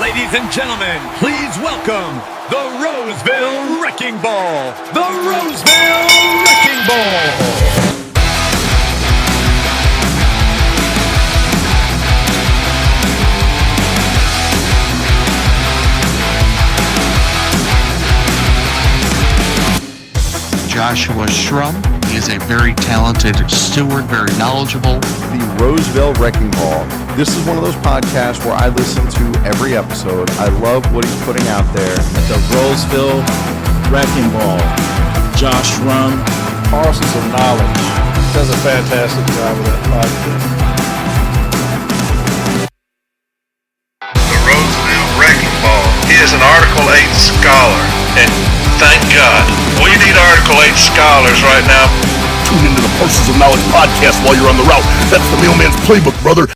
Ladies and gentlemen, please welcome the Roseville Wrecking Ball. The Roseville Wrecking Ball. Joshua Shrum. He is a very talented steward, very knowledgeable. The Roseville Wrecking Ball. This is one of those podcasts where I listen to every episode. I love what he's putting out there. The Roseville Wrecking Ball. Josh Shrum. Parcels of Knowledge. Does a fantastic job with that podcast. The Roseville Wrecking Ball. He is an Article 8 scholar, and thank God. We need Article 8 scholars right now. Tune into the Parcels of Knowledge podcast while you're on the route. That's the mailman's playbook, brother.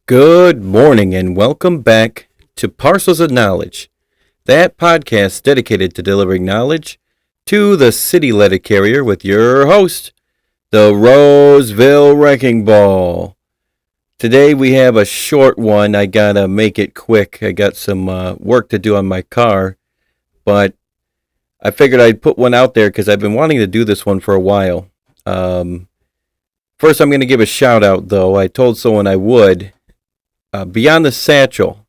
Good morning and welcome back to Parcels of Knowledge, that podcast dedicated to delivering knowledge to the city letter carrier with your host, the Roseville Wrecking Ball. Today we have a short one. I gotta make it quick. I got some work to do on my car, but I figured I'd put one out there because I've been wanting to do this one for a while. First, I'm going to give a shout out, though. I told someone I would. Beyond the Satchel.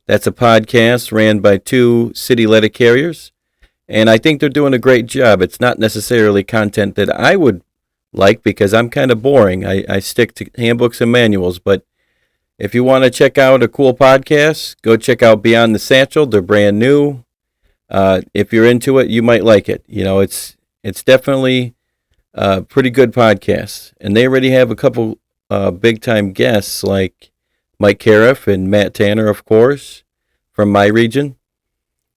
That's a podcast ran by two city letter carriers, and I think they're doing a great job. It's not necessarily content that I would like because I'm kind of boring. I stick to handbooks and manuals, but if you want to check out a cool podcast, go check out Beyond the Satchel. They're brand new. If you're into it, you might like it. You know, it's definitely a pretty good podcast. And they already have a couple big-time guests like Mike Cariff and Matt Tanner, of course, from my region.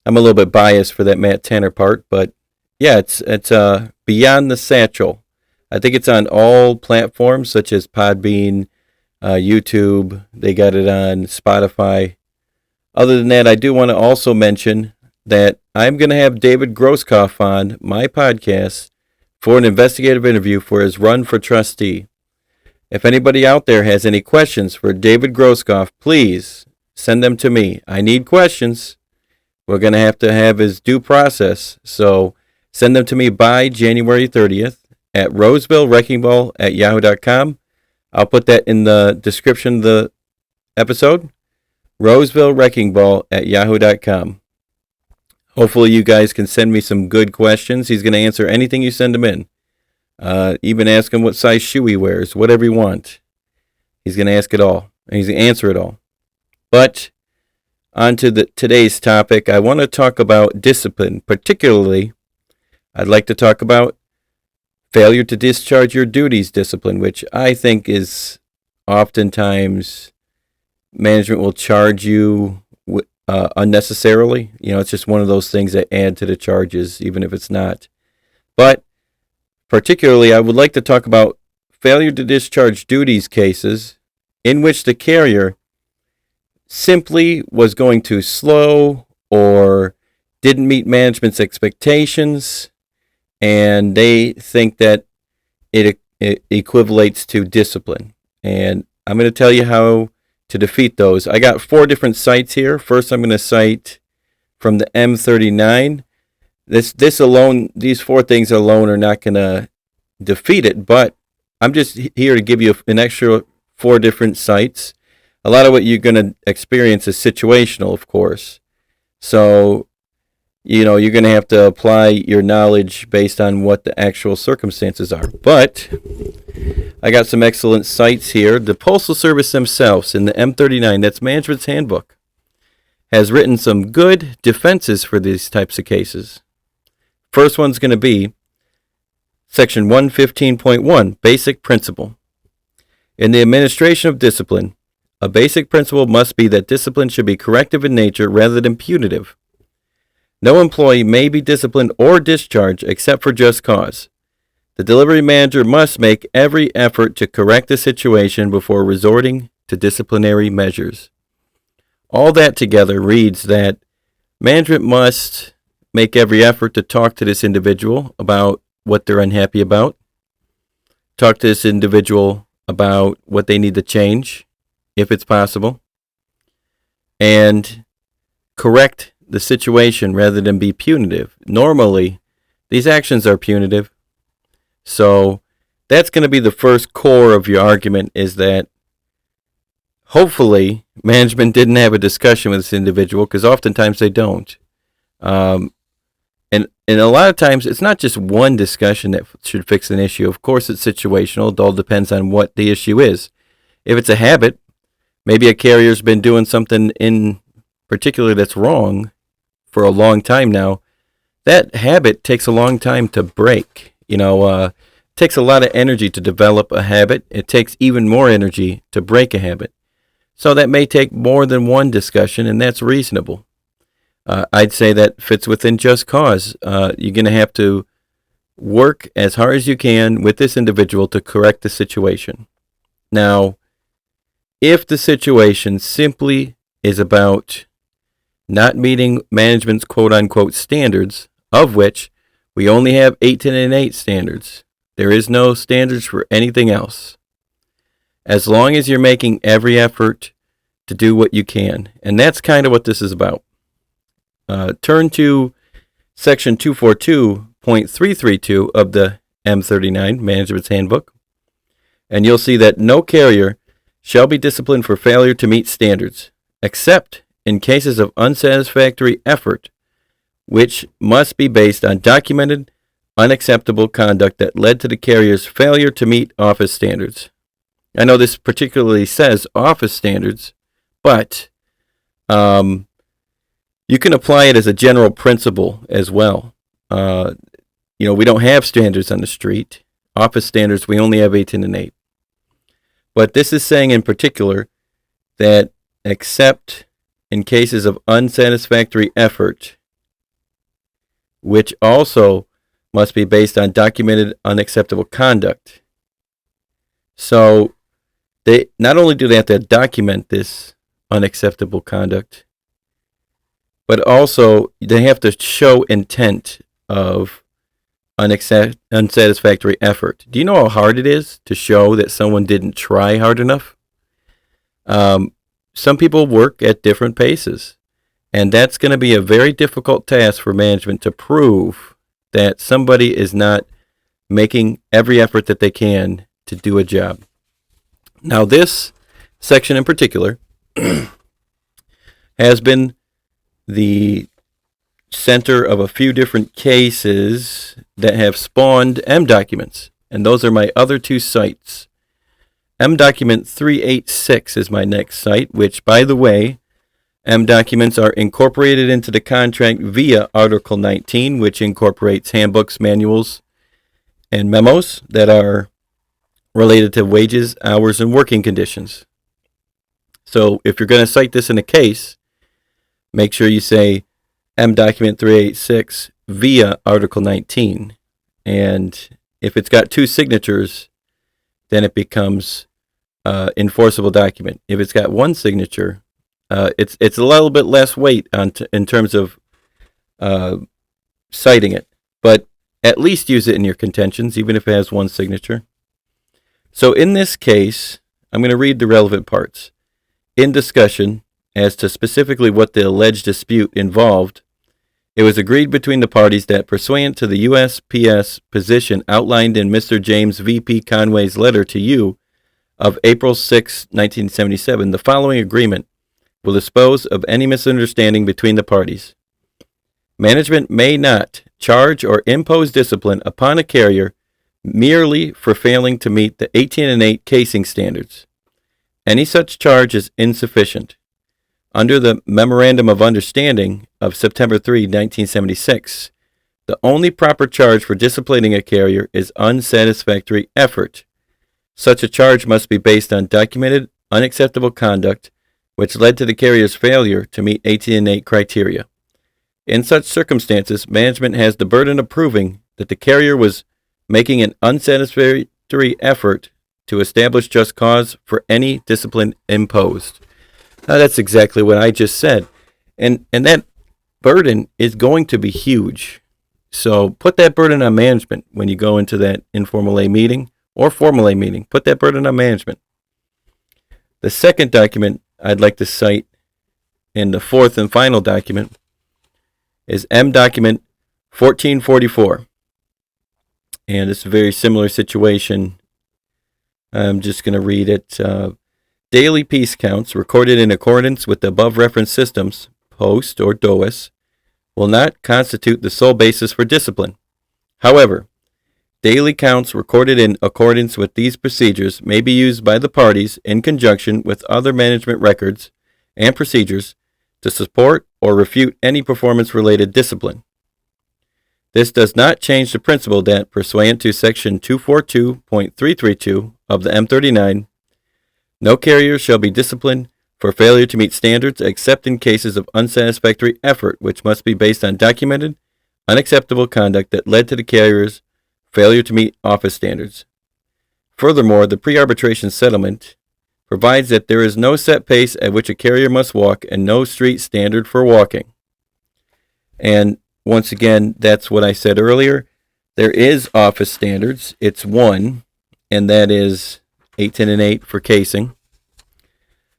I'm a little bit biased for that Matt Tanner part, but yeah, it's Beyond the Satchel. I think it's on all platforms such as Podbean, YouTube. They got it on Spotify. Other than that, I do want to also mention that I'm going to have David Grosskopf on my podcast for an investigative interview for his run for trustee. If anybody out there has any questions for David Grosskopf, please send them to me. I need questions. We're going to have his due process, so send them to me by January 30th at rosevillewreckingball@yahoo.com. I'll put that in the description of the episode, rosevillewreckingball@yahoo.com. Hopefully you guys can send me some good questions. He's going to answer anything you send him in. Even ask him what size shoe he wears, whatever you want. He's going to ask it all, and he's going to answer it all. But on to today's topic, I want to talk about discipline. Particularly, I'd like to talk about failure to discharge your duties discipline, which I think is oftentimes management will charge you unnecessarily. You know, it's just one of those things that add to the charges, even if it's not. But particularly, I would like to talk about failure to discharge duties cases in which the carrier simply was going too slow or didn't meet management's expectations, and they think that it equivalates to discipline. And I'm going to tell you how to defeat those. I got 4 different sites here. First, I'm going to cite from the M39. This alone, these 4 things alone are not going to defeat it, but I'm just here to give you an extra 4 different sites. A lot of what you're going to experience is situational, of course. So, you know, you're going to have to apply your knowledge based on what the actual circumstances are. But I got some excellent sites here. The Postal Service themselves in the M39, that's Management's Handbook, has written some good defenses for these types of cases. First one's going to be Section 115.1, Basic Principle. In the administration of discipline, a basic principle must be that discipline should be corrective in nature rather than punitive. No employee may be disciplined or discharged except for just cause. The delivery manager must make every effort to correct the situation before resorting to disciplinary measures. All that together reads that management must make every effort to talk to this individual about what they're unhappy about, talk to this individual about what they need to change, if it's possible, and correct the situation rather than be punitive. Normally, these actions are punitive. So that's going to be the first core of your argument, is that hopefully management didn't have a discussion with this individual, because oftentimes they don't. And a lot of times it's not just one discussion that should fix an issue. Of course, it's situational. It all depends on what the issue is. If it's a habit, maybe a carrier's been doing something in particular that's wrong for a long time now. That habit takes a long time to break. It takes a lot of energy to develop a habit. It takes even more energy to break a habit. So that may take more than one discussion, and that's reasonable. I'd say that fits within just cause. You're going to have to work as hard as you can with this individual to correct the situation. Now, if the situation simply is about not meeting management's quote-unquote standards, of which we only have 810-8 standards. There is no standards for anything else. As long as you're making every effort to do what you can. And that's kind of what this is about. Turn to section 242.332 of the M39 Management's Handbook, and you'll see that no carrier shall be disciplined for failure to meet standards, except in cases of unsatisfactory effort, which must be based on documented, unacceptable conduct that led to the carrier's failure to meet office standards. I know this particularly says office standards, but you can apply it as a general principle as well. We don't have standards on the street. Office standards, we only have 810-8. But this is saying in particular that except in cases of unsatisfactory effort, which also must be based on documented unacceptable conduct. So they not only do they have to document this unacceptable conduct, but also they have to show intent of unsatisfactory effort. Do you know how hard it is to show that someone didn't try hard enough? Some people work at different paces, and that's going to be a very difficult task for management to prove that somebody is not making every effort that they can to do a job. Now, this section in particular has been the center of a few different cases that have spawned M documents, and those are my other two sites. M document 386 is my next site, which, by the way, M documents are incorporated into the contract via Article 19, which incorporates handbooks, manuals, and memos that are related to wages, hours, and working conditions. So if you're going to cite this in a case, make sure you say M document 386 via Article 19. And if it's got two signatures, then it becomes enforceable document. If it's got one signature, it's a little bit less weight in terms of citing it. But at least use it in your contentions, even if it has one signature. So in this case, I'm going to read the relevant parts. In discussion as to specifically what the alleged dispute involved, it was agreed between the parties that pursuant to the USPS position outlined in Mr. James V.P. Conway's letter to you of April 6, 1977, the following agreement will dispose of any misunderstanding between the parties. Management may not charge or impose discipline upon a carrier merely for failing to meet the 810-8 casing standards. Any such charge is insufficient. Under the Memorandum of Understanding of September 3, 1976, the only proper charge for disciplining a carrier is unsatisfactory effort. Such a charge must be based on documented, unacceptable conduct which led to the carrier's failure to meet 810-8 criteria. In such circumstances, management has the burden of proving that the carrier was making an unsatisfactory effort to establish just cause for any discipline imposed. Now, that's exactly what I just said. And that burden is going to be huge. So put that burden on management when you go into that informal A meeting or formal A meeting. Put that burden on management. The second document I'd like to cite And the fourth and final document is M document 1444. And it's a very similar situation. I'm just going to read it. Daily piece counts recorded in accordance with the above referenced systems, POST or DOIS, will not constitute the sole basis for discipline. However, daily counts recorded in accordance with these procedures may be used by the parties in conjunction with other management records and procedures to support or refute any performance-related discipline. This does not change the principle that, pursuant to Section 242.332 of the M39, no carrier shall be disciplined for failure to meet standards except in cases of unsatisfactory effort, which must be based on documented, unacceptable conduct that led to the carrier's failure to meet office standards. Furthermore, the pre-arbitration settlement provides that there is no set pace at which a carrier must walk and no street standard for walking. And once again, that's what I said earlier. There is office standards. It's one, and that is 810 and 8 for casing.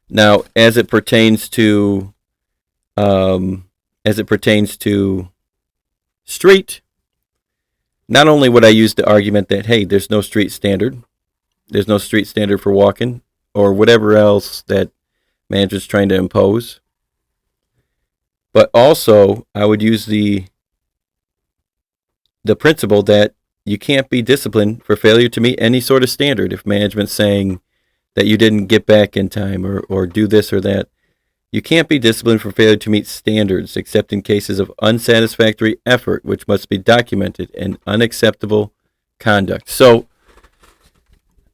Now, as it pertains to street, not only would I use the argument that, hey, there's no street standard for walking, or whatever else that management's trying to impose, but also I would use the principle that you can't be disciplined for failure to meet any sort of standard. If management's saying that you didn't get back in time or do this or that, you can't be disciplined for failure to meet standards except in cases of unsatisfactory effort, which must be documented, and unacceptable conduct. So,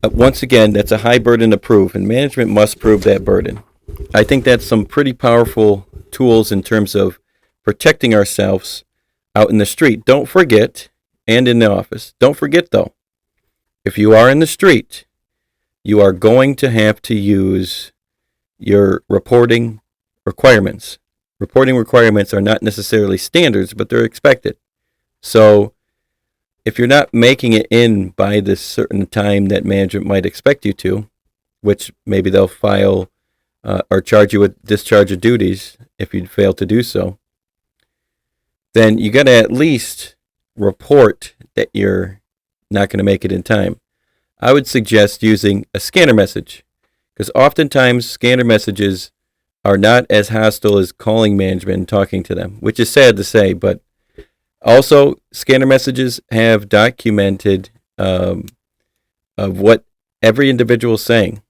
once again, that's a high burden to prove, and management must prove that burden. I think that's some pretty powerful tools in terms of protecting ourselves out in the street. Don't forget, and in the office, don't forget though, if you are in the street, you are going to have to use your reporting requirements. Reporting requirements are not necessarily standards, but they're expected. So if you're not making it in by this certain time that management might expect you to, which maybe they'll file or charge you with discharge of duties if you fail to do so, then you got to at least report that you're not going to make it in time. I would suggest using a scanner message, because oftentimes scanner messages are not as hostile as calling management and talking to them, which is sad to say, but also scanner messages have documented of what every individual is saying.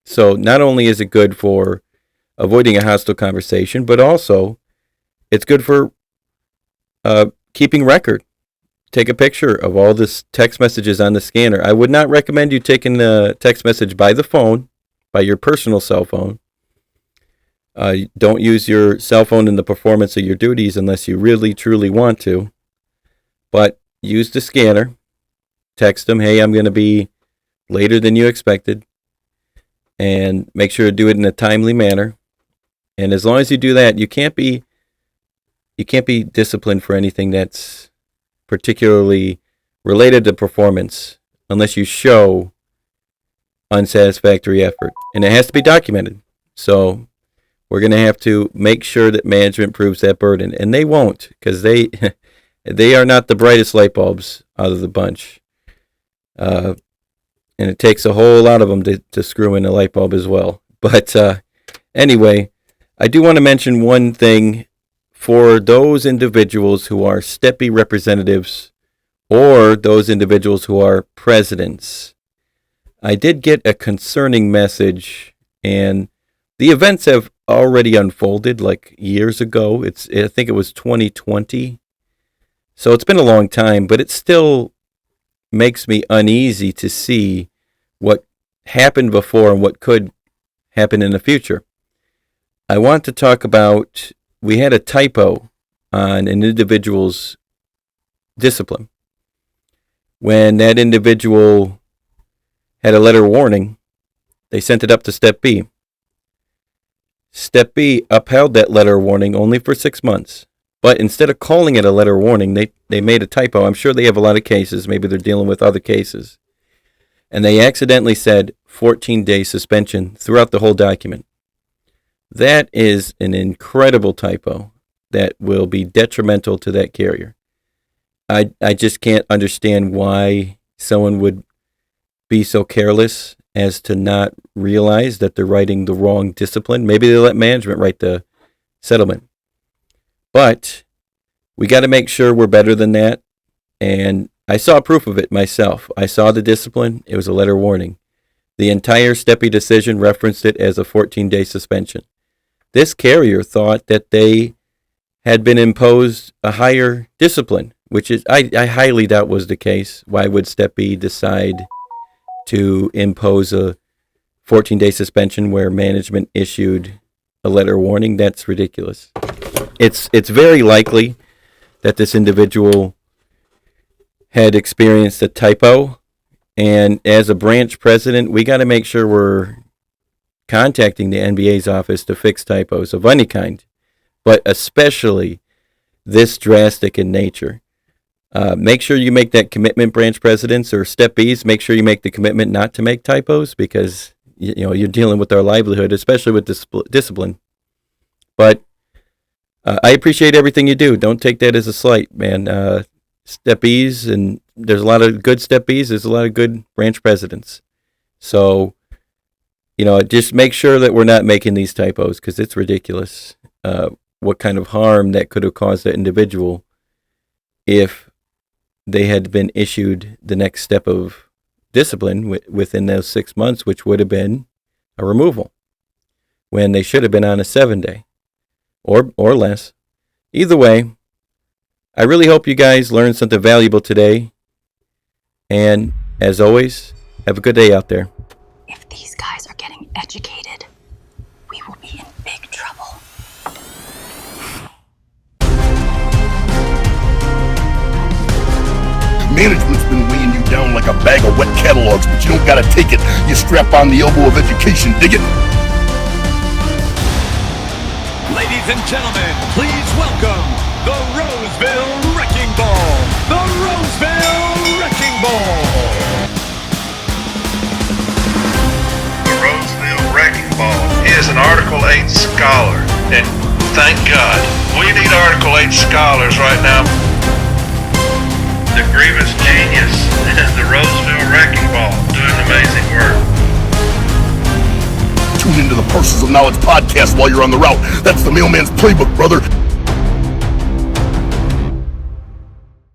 So not only is it good for avoiding a hostile conversation, but also it's good for keeping record. Take a picture of all this text messages on the scanner. I would not recommend you taking the text message by the phone, by your personal cell phone. Don't use your cell phone in the performance of your duties unless you really, truly want to. But use the scanner. Text them, hey, I'm going to be later than you expected. And make sure to do it in a timely manner. And as long as you do that, you can't be disciplined for anything that's particularly related to performance unless you show unsatisfactory effort. And it has to be documented. So we're going to have to make sure that management proves that burden. And they won't, because they are not the brightest light bulbs out of the bunch. And it takes a whole lot of them to screw in a light bulb as well. But anyway, I do want to mention one thing. For those individuals who are STEPI representatives or those individuals who are presidents, I did get a concerning message, and the events have already unfolded like years ago. I think it was 2020. So it's been a long time, but it still makes me uneasy to see what happened before and what could happen in the future. I want to talk about, we had a typo on an individual's discipline. When that individual had a letter warning, they sent it up to Step B. Step B upheld that letter warning only for 6 months. But instead of calling it a letter warning, they made a typo. I'm sure they have a lot of cases. Maybe they're dealing with other cases. And they accidentally said 14-day suspension throughout the whole document. That is an incredible typo that will be detrimental to that carrier. I just can't understand why someone would be so careless as to not realize that they're writing the wrong discipline. Maybe they let management write the settlement. But we got to make sure we're better than that. And I saw proof of it myself. I saw the discipline. It was a letter warning. The entire Steppy decision referenced it as a 14-day suspension. This carrier thought that they had been imposed a higher discipline, which is I highly doubt was the case. Why would Steppy decide to impose a 14-day suspension where management issued a letter warning? That's ridiculous. It's very likely that this individual had experienced a typo, and as a branch president, we got to make sure we're contacting the NBA's office to fix typos of any kind, but especially this drastic in nature. Make sure you make that commitment, branch presidents or Step Bs. Make sure you make the commitment not to make typos, because you're dealing with our livelihood, especially with discipline. But I appreciate everything you do. Don't take that as a slight, man. Step Bs, and there's a lot of good Step Bs. There's a lot of good branch presidents. So, just make sure that we're not making these typos, because it's ridiculous what kind of harm that could have caused that individual if they had been issued the next step of discipline within those 6 months, which would have been a removal, when they should have been on a 7-day or less. Either way, I really hope you guys learned something valuable today. And as always, have a good day out there. If these guys are getting educated, we will be in big trouble. Management's been weighing you down like a bag of wet catalogs, but you don't gotta take it. You strap on the elbow of education, dig it? Ladies and gentlemen, please welcome the Roseville Wrecking Ball. The Roseville Wrecking Ball. The Roseville Wrecking Ball is an Article 8 scholar, and thank God, we need Article 8 scholars right now. The Grievous Genius and the Roseville Wrecking Ball doing amazing work. Tune into the Parcels of Knowledge podcast while you're on the route. That's the mailman's playbook, brother.